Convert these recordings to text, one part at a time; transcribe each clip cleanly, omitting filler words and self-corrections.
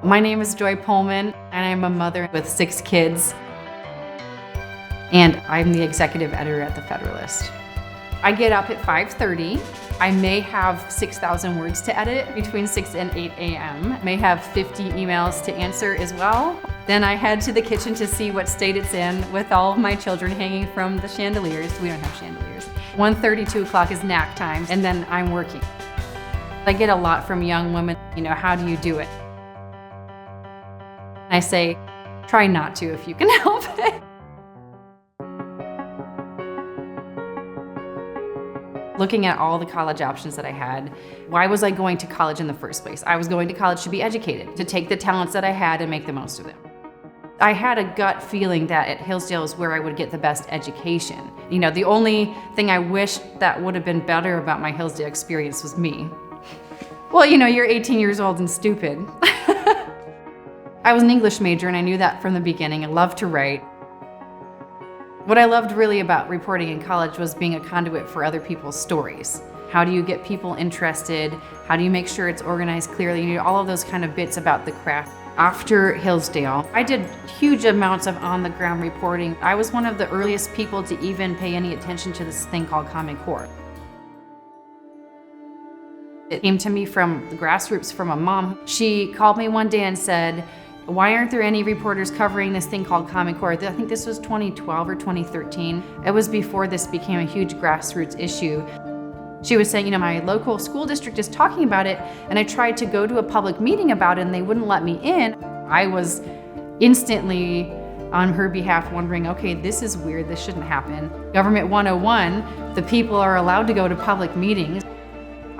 My name is Joy Pullmann, and I'm a mother with 6 kids, and I'm the executive editor at the Federalist. I get up at 5:30. I may have 6,000 words to edit between 6 and 8 a.m. May have 50 emails to answer as well. Then I head to the kitchen to see what state it's in with all of my children hanging from the chandeliers. We don't have chandeliers. 1:30, 2 o'clock is nap time, and then I'm working. I get a lot from young women, how do you do it? I say, try not to if you can help it. Looking at all the college options that I had, why was I going to college in the first place? I was going to college to be educated, to take the talents that I had and make the most of them. I had a gut feeling that at Hillsdale is where I would get the best education. The only thing I wish that would have been better about my Hillsdale experience was me. Well, you're 18 years old and stupid. I was an English major and I knew that from the beginning. I loved to write. What I loved really about reporting in college was being a conduit for other people's stories. How do you get people interested? How do you make sure it's organized clearly? All of those kind of bits about the craft. After Hillsdale, I did huge amounts of on-the-ground reporting. I was one of the earliest people to even pay any attention to this thing called Common Core. It came to me from the grassroots from a mom. She called me one day and said, why aren't there any reporters covering this thing called Common Core? I think this was 2012 or 2013. It was before this became a huge grassroots issue. She was saying, my local school district is talking about it, and I tried to go to a public meeting about it and they wouldn't let me in. I was instantly on her behalf wondering, okay, this is weird, this shouldn't happen. Government 101, the people are allowed to go to public meetings.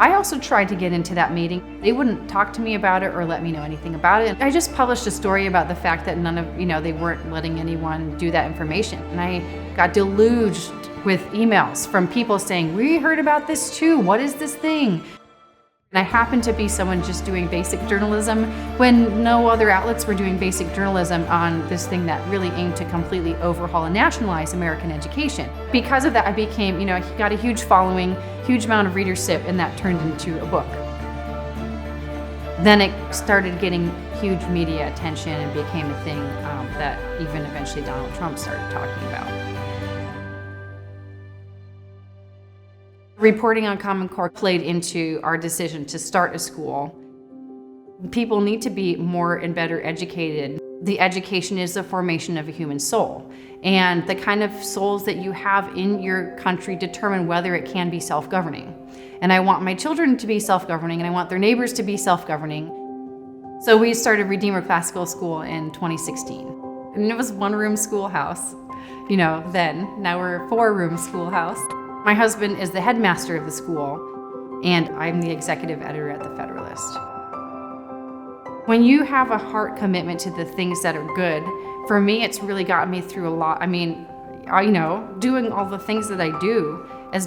I also tried to get into that meeting. They wouldn't talk to me about it or let me know anything about it. I just published a story about the fact that they weren't letting anyone do that information. And I got deluged with emails from people saying, we heard about this too, what is this thing? And I happened to be someone just doing basic journalism when no other outlets were doing basic journalism on this thing that really aimed to completely overhaul and nationalize American education. Because of that, I became, I got a huge following, huge amount of readership, and that turned into a book. Then it started getting huge media attention and became a thing that even eventually Donald Trump started talking about. Reporting on Common Core played into our decision to start a school. People need to be more and better educated. The education is the formation of a human soul. And the kind of souls that you have in your country determine whether it can be self-governing. And I want my children to be self-governing, and I want their neighbors to be self-governing. So we started Redeemer Classical School in 2016. And it was one-room schoolhouse, then. Now we're a 4-room schoolhouse. My husband is the headmaster of the school, and I'm the executive editor at the Federalist. When you have a heart commitment to the things that are good, for me, it's really gotten me through a lot. Doing all the things that I do has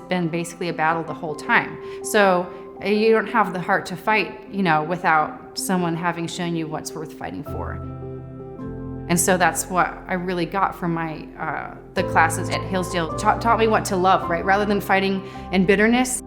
been basically a battle the whole time. So you don't have the heart to fight, without someone having shown you what's worth fighting for. And so that's what I really got from the classes at Hillsdale. Taught me what to love, right? Rather than fighting in bitterness.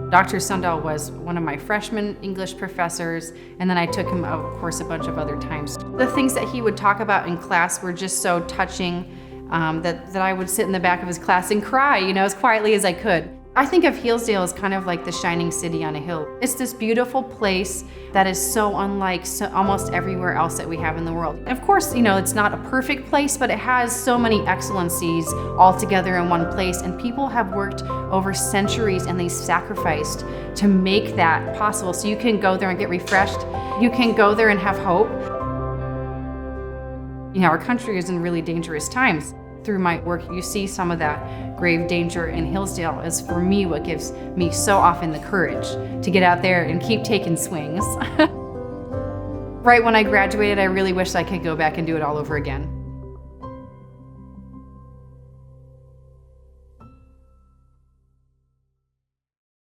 Dr. Sundal was one of my freshman English professors, and then I took him, of course, a bunch of other times. The things that he would talk about in class were just so touching that I would sit in the back of his class and cry, as quietly as I could. I think of Hillsdale as kind of like the shining city on a hill. It's this beautiful place that is so unlike almost everywhere else that we have in the world. Of course, it's not a perfect place, but it has so many excellencies all together in one place, and people have worked over centuries and they sacrificed to make that possible. So you can go there and get refreshed. You can go there and have hope. Our country is in really dangerous times. Through my work, you see some of that grave danger in Hillsdale is, for me, what gives me so often the courage to get out there and keep taking swings. Right when I graduated, I really wished I could go back and do it all over again.